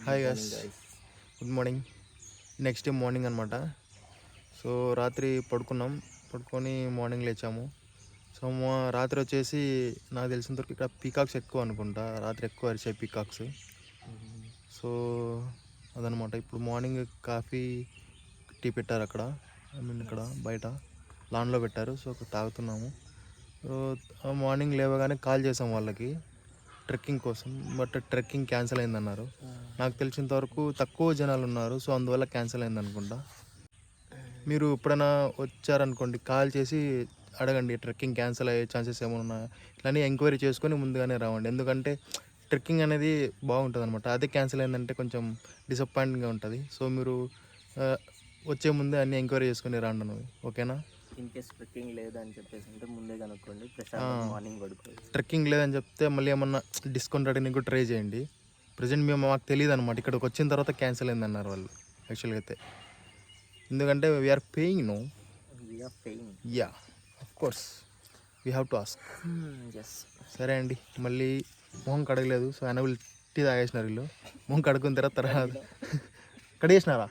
Hi guys, good morning. Next day morning అనమాట. So రాత్రి పడుకొని మార్నింగ్ లేచాము. సో రాత్రి వచ్చేసి నాకు తెలిసినంతవరకు ఇక్కడ పీకాక్స్ ఎక్కువ అనుకుంటా, రాత్రి ఎక్కువ అరిచాయి పీకాక్స్. సో అదనమాట. ఇప్పుడు మార్నింగ్ కాఫీ టీ పెట్టారు అక్కడ, ఇక్కడ బయట లాన్లో పెట్టారు. సో తాగుతున్నాము. సో మార్నింగ్ లేవగానే కాల్ చేసాం వాళ్ళకి ట్రెక్కింగ్ కోసం, బట్ ట్రెక్కింగ్ క్యాన్సిల్ అయిందన్నారు. నాకు తెలిసినంత వరకు తక్కువ జనాలు ఉన్నారు, సో అందువల్ల క్యాన్సిల్ అయింది అనుకుంటా. మీరు ఎప్పుడైనా వచ్చారనుకోండి, కాల్ చేసి అడగండి ట్రెక్కింగ్ క్యాన్సిల్ అయ్యే ఛాన్సెస్ ఏమైనా ఉన్నాయా, ఇట్లానే ఎంక్వైరీ చేసుకొని ముందుగానే రావండి. ఎందుకంటే ట్రెక్కింగ్ అనేది బాగుంటుంది అనమాట. అదే క్యాన్సిల్ అయిందంటే కొంచెం డిసప్పాయింటింగ్గా ఉంటుంది. సో మీరు వచ్చే ముందే అన్ని ఎంక్వైరీ చేసుకొని రాండి అన్నది, ఓకేనా? ఇన్ కేస్ ట్రెక్కింగ్ లేదని చెప్పేసి అంటే ముందే కనుక్కోండి, మార్నింగ్ పడుకోండి. ట్రెక్కింగ్ లేదని చెప్తే మళ్ళీ ఏమన్నా డిస్కౌంట్ అడిగి ట్రై చేయండి. ప్రజెంట్ మాకు తెలియదు అనమాట, ఇక్కడికి వచ్చిన తర్వాత క్యాన్సిల్ అయిందన్నారు వాళ్ళు యాక్చువల్గా అయితే. ఎందుకంటే we're paying no, ya of course we have to ask. సరే అండి, మళ్ళీ మొహం కడగలేదు. సో ఆయన వీళ్ళు టీ తాగేసినారు. వీళ్ళు మొహం కడుక్కున్న తర్వాత కడిగేసినారా?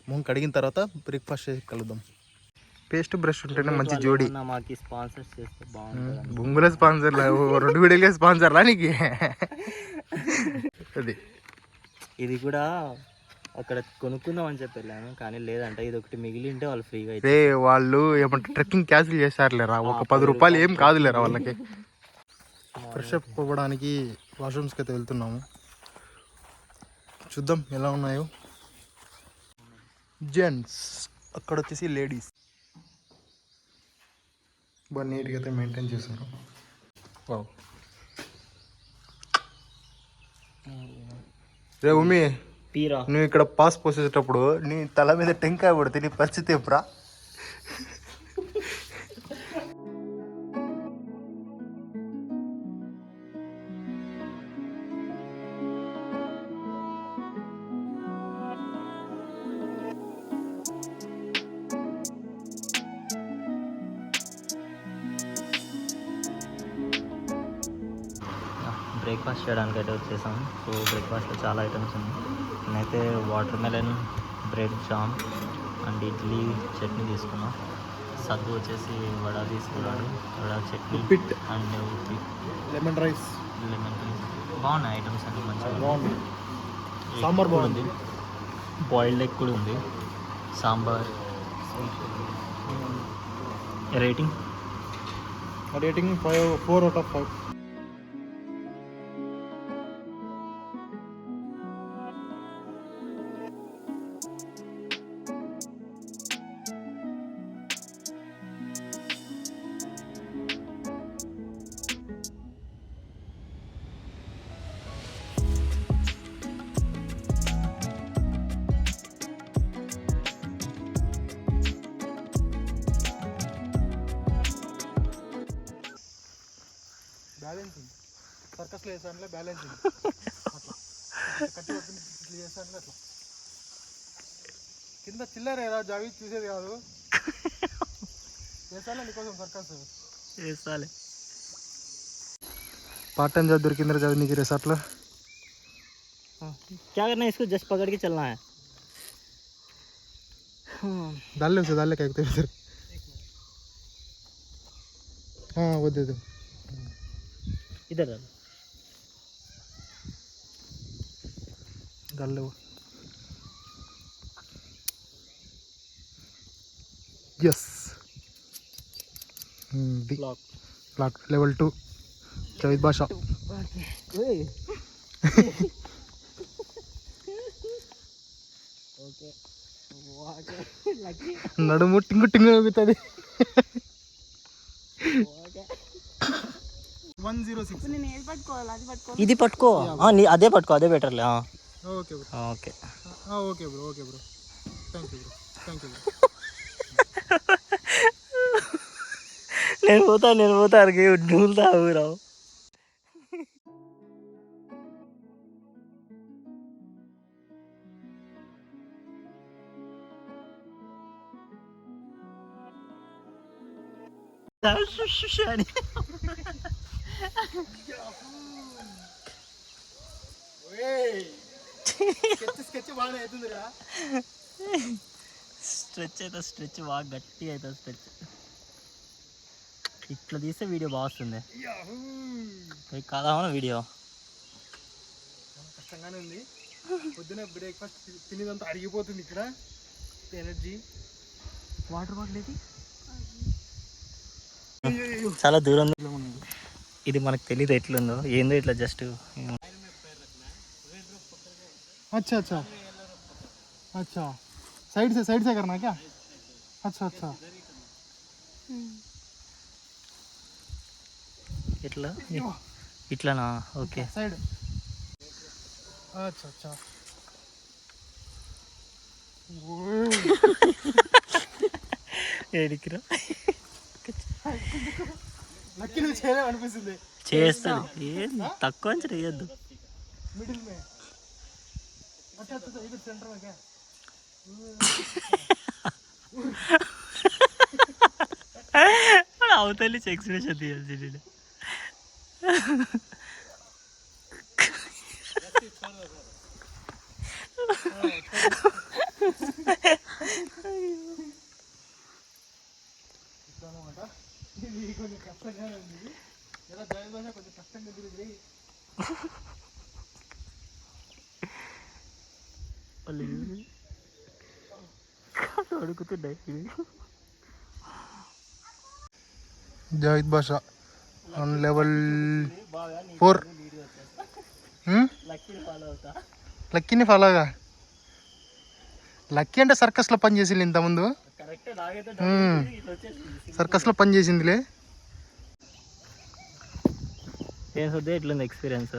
మొహం కడిగిన తర్వాత బ్రేక్ఫాస్ట్ చేసి కలుద్దాం. పేస్ట్ బ్రష్ ఉంటేనే మంచి జోడి. మాకు స్పాన్సర్ చేస్తే బాగుంటుంది. బొంగుల స్పాన్సర్ 2 వీడియోలే స్పాన్సర్ లా నీకు. అది ఇది కూడా అక్కడ కొనుక్కుందాం అని చెప్పి వెళ్ళాను, కానీ లేదంటే ఇది ఒకటి మిగిలి ఉంటే వాళ్ళు ఫ్రీగా అయితే వాళ్ళు ఏమంటారు ట్రెక్కింగ్ క్యాన్సిల్ చేశారులేరా. ఒక 10 రూపాయలు ఏం కాదులేరా వాళ్ళకి. ఫ్రెష్ అప్ అవ్వడానికి వాష్రూమ్స్కి అయితే వెళ్తున్నాము. చూద్దాం ఎలా ఉన్నాయో. జెంట్స్, అక్కడ వచ్చేసి లేడీస్. బాగా నీట్గా అయితే మెయింటైన్ చేశారు. వావ్. రే ఉమి, నువ్వు ఇక్కడ పాస్ పోసేటప్పుడు నీ తల మీద టెంకాయ పడితే నీ పరిస్థితి ఎప్పుడా? బ్రేక్ఫాస్ట్ చేయడానికి అయితే వచ్చేసాం. సో బ్రేక్ఫాస్ట్లో చాలా ఐటమ్స్ ఉన్నాయి. నేనైతే watermelon, bread jam and idli chutney తీసుకున్నాం. సద్దు వచ్చేసి వడ తీసుకున్నాడు, vada chutney and lemon rice బాగున్నాయి ఐటమ్స్ అన్నీ మంచిగా బాగుంది. సాంబార్ బాగుంది, బాయిల్డ్ ఎగ్ కూడా ఉంది, sambar. Rating 4 out of 5. Balancing సర్కస్లో వేసానులే, బ్యాలెన్సింగ్ అట్లా కట్టి ఇట్లా చేసానులే. అట్లా కింద చిల్లరేరా జావి చూసేది కాదు, వేసాలే నీకోసం circus వేసాలే. Part time job दొరికిందిరా Javi నీకు రిసార్ట్లో. क्या करना है इसको? जस्ट पकड़ के चलना है. डाल ले क्या कहते हैं. हाँ वो दे दो इधर डाल ले वो. यस, ब्लॉक लेवल 2 जावेद बादशाह. నడుము టింగు టింగు అవుతుంది. 106 ఇది పట్టుకో, అదే పట్టుకో, అదే బెటర్లే. Okay bro, okay okay bro, okay bro, thank you bro. నేను పోతా అడిగి నువ్వు తాగురావు. అని స్కెచ్ బాగానే అవుతుందిరా. స్ట్రెచ్ బాగా గట్టి అవుతుంది స్ట్రెచ్. ఇట్లా తీస్తే వీడియో బాగా వస్తుంది. కాదా వీడియో కష్టంగానే ఉంది. పొద్దున బ్రేక్ఫాస్ట్ తినేదంతా అరిగిపోతుంది ఇక్కడ. ఎనర్జీ. వాటర్ బాటిల్ ఏది? చాలా దూరం ఇది మనకు తెలియదు ఎట్లుందో ఏందో. ఇట్లా జస్ట్ अच्छा अच्छा अच्छा साइड से करना क्या? अच्छा अच्छा ఇట్లా ఇట్లానా? Okay side. अच्छा अच्छा ఏడికిరా లక్కీ నువ్వు చేయలేవు అనిపిస్తుంది. చేస్తాను. ఏం తక్కువ అంచనా వేయద్దు. मिडिल में. अच्छा अच्छा इधर सेंटर में क्या? అవతలి ఎక్స్ప్రెషన్ తీయాల్సి నేను. ఇది కొంచెం కష్టంగా ఉంది. ఎలా జాయిన్ కొంచెం కష్టంగా తిరిగి అడుగుతున్నాయి. జావిద్ బాషా ఆన్ లెవెల్ 4. లక్కీని ఫాలోగా. లక్కీ అంటే సర్కస్లో పని చేసింది ఇంతకుముందు. సర్కస్లో పని చేసిందిలే. ఏం సొద్దే ఎట్లుంది ఎక్స్పీరియన్స్?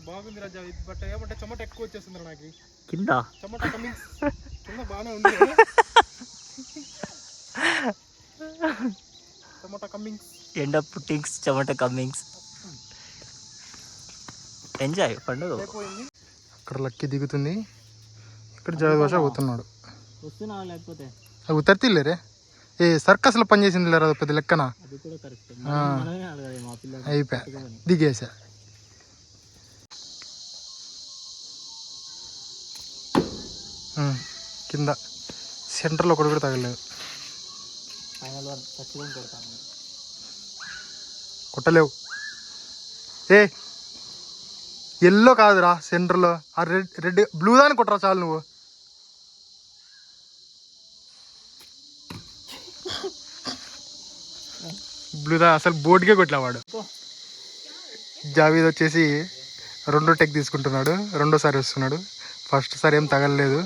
బాగుంది రాజా. బట్ ఏమంటే చెమట ఎక్కువ వచ్చేసింది నాకు కింద. చెమట కమింగ్స్ కింద బాగానే ఉంది. చెమట కమింగ్స్. ఎండ్ అప్ పుట్టింగ్స్ చెమట కమ్మింగ్స్. ఎంజాయ్ పండుగ. అక్కడ లక్కీ దిగుతుంది. ఇక్కడ జావేద్ బాషా పోతున్నాడు. వస్తున్నా లేకపోతే అవి ఉతర్తిలేరే. ఏ సర్కస్లో పని చేసింది లేరా పెద్ద లెక్కన. అది కూడా కరెక్ట్. అయిపోయా దిగేసా. కింద సెంటర్లో ఒకటి కూడా తగలేదు. కొట్టలేవు. ఏ ఎల్లో కాదురా సెంటర్లో. ఆ రెడ్ బ్లూ దాన్ని కొట్టరా చాలు నువ్వు. బ్లూ దా అసలు బోర్డుకే కొట్టలేవాడు. జావీద్ వచ్చేసి 2వ టెక్ తీసుకుంటున్నాడు. 2వసారి వస్తున్నాడు. ఫస్ట్ సారి ఏం తగలలేదు.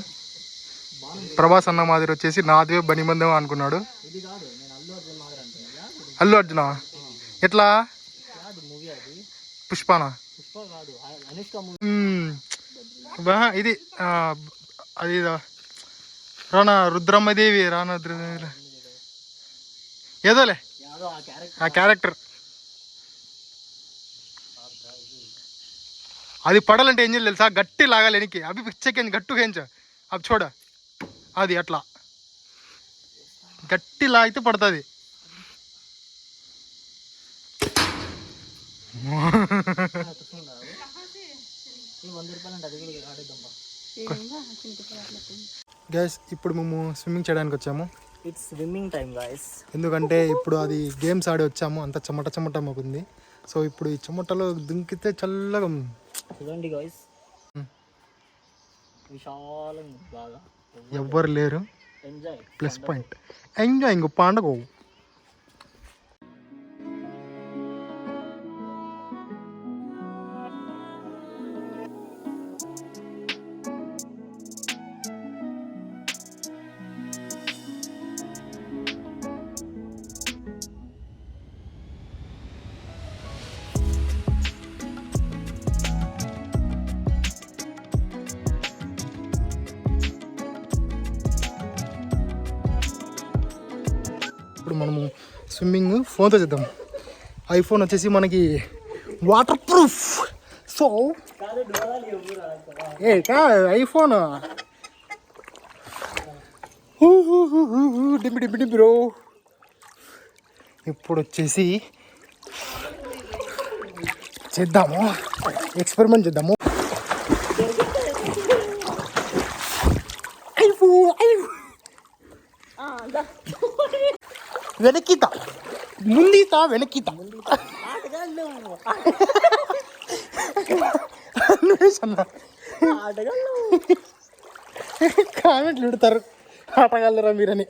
ప్రభాస్ అన్న మాదిరి వచ్చేసి నాదే బనిబంధం అనుకున్నాడు. అల్లు అర్జున ఎట్లా? పుష్పానా? ఇది అది రుద్రమ్మదేవి ఏదోలే ఆ క్యారెక్టర్. అది పడాలంటే ఏం చేయాలి తెలుసా? గట్టి లాగాలి వెనక్కి. అవి పిచ్చకేంది గట్టు వేయించు. అవి చూడ అది అట్లా గట్టి లాగితే పడుతుంది. గైస్ ఇప్పుడు మేము స్విమ్మింగ్ చేయడానికి వచ్చాము. It's swimming time guys. ఎందుకంటే ఇప్పుడు అది గేమ్స్ ఆడి వచ్చాము. అంత చెమట మాకుంది. సో ఇప్పుడు ఈ చెమటలో దుంకితే చల్లగా చూడండి గైస్. విశాలం బాగా ఎవ్వరు లేరు. ఎంజాయ్. Plus point enjoy. ఇంకో పండుగ. ఇప్పుడు మనము స్విమ్మింగ్ ఫోన్తో చేద్దాం. ఐఫోన్ వచ్చేసి మనకి వాటర్ ప్రూఫ్. సో ఐఫోన్ డింపి బ్రో. ఇప్పుడు వచ్చేసి చేద్దాము, ఎక్స్పెరిమెంట్ చేద్దాము. వెనక్కిత ముందీత వెనక్కిత కామెంట్లు పెడతారు ఆటగాళ్ళరా మీరని.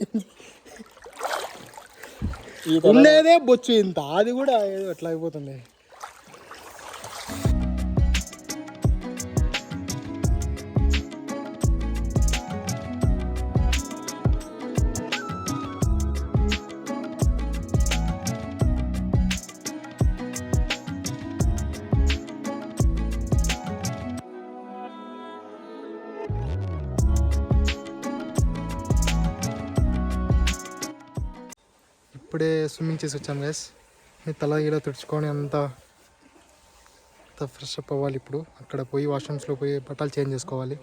ఉండేదే బొచ్చు ఇంత, అది కూడా ఏదో ఎట్లా అయిపోతుంది. ఇప్పుడే స్విమ్మింగ్ చేసి వచ్చాం గైస్. మీ తల గీడ తుడుచుకొని అంతా ఫ్రెష్ అప్ అవ్వాలి. ఇప్పుడు అక్కడ పోయి వాష్రూమ్స్లో పోయి బట్టలు చేంజ్ చేసుకోవాలి.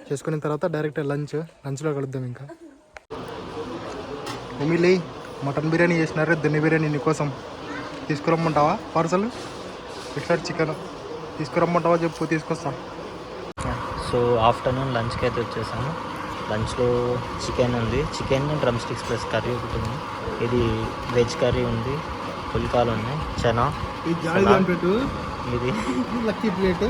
చేసుకున్న తర్వాత డైరెక్ట్ లంచ్లో కలుద్దాం. ఇంకా ఎమిలీ మటన్ బిర్యానీ చేసినారు, దొన్నె బిర్యానీ నీకోసం. తీసుకురమ్మంటావా పార్సల్? ఎట్లా చికెన్ తీసుకురమ్మంటావా చెప్పు, తీసుకొస్తా. సో ఆఫ్టర్నూన్ లంచ్కి అయితే వచ్చేసాము. లంచ్లో చికెన్ ఉంది, chicken drum sticks plus curry ఒకటి ఉంది. ఇది వెజ్ కర్రీ ఉంది, పుల్కాలు ఉన్నాయి, చనా, ఇది లక్కీ ప్లేట్.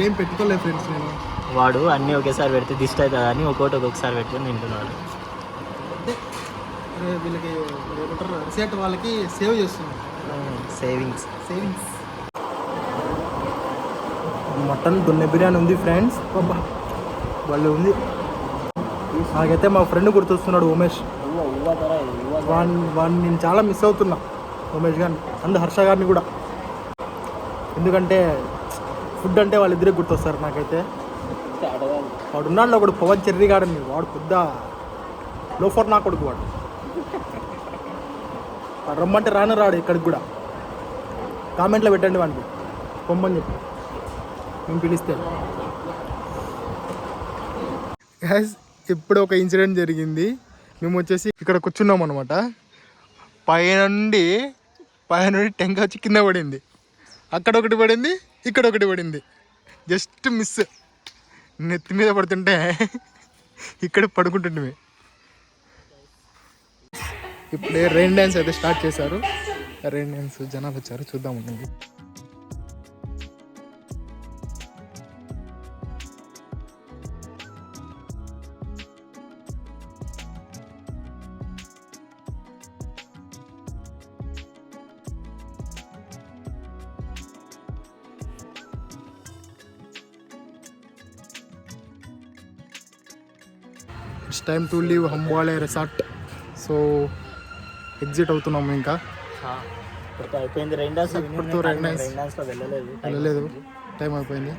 ఏం పెట్టుకోలేదు ఫ్రెండ్స్ నేను. వాడు అన్నీ ఒకేసారి పెడితే దిష్టి అవుతుంది అని ఒక్కొక్కసారి పెట్టుకొని తింటున్నాడు. వీళ్ళకి రిసేట్ వాళ్ళకి సేవ్ చేస్తున్నాం. సేవింగ్స్. మటన్ దొన్నె బిర్యానీ ఉంది ఫ్రెండ్స్, వాళ్ళు ఉంది. నాకైతే మా ఫ్రెండ్ గుర్తొస్తున్నాడు ఉమేష్. వాడిని నేను చాలా మిస్ అవుతున్నా, ఉమేష్ గారిని అండ్ హర్ష గారిని కూడా. ఎందుకంటే ఫుడ్ అంటే వాళ్ళిద్దరే గుర్తొస్తారు నాకైతే. వాడు ఉన్నాడు ఒకడు పవన్ చెర్రీ గాడని, వాడు పెద్ద లోఫర్ నా కొడుకు. వాడు రమ్మంటే రాడు ఇక్కడికి కూడా. కామెంట్లో పెట్టండి వాడికి పొమ్మని చెప్పి మేము పిలిస్తే. గ్యాస్ ఇప్పుడు ఒక ఇన్సిడెంట్ జరిగింది. మేము వచ్చేసి ఇక్కడ కూర్చున్నాం అనమాట. పైనుండి టెంకాయ వచ్చి కింద పడింది. అక్కడ ఒకటి పడింది, ఇక్కడ ఒకటి పడింది. Just miss. నెత్తి మీద పడుతుంటే ఇక్కడ పడుకుంటుండే. ఇప్పుడే రెయిన్ డ్యాన్స్ అయితే స్టార్ట్ చేశారు. రెయిన్ డ్యాన్స్ జనాలు వచ్చారు, చూద్దాం ఉండండి. It's time to leave Hambale resort. So exit అవుతున్నాము. ఇంకా అయిపోయింది. వెళ్ళలేదు, టైం అయిపోయింది.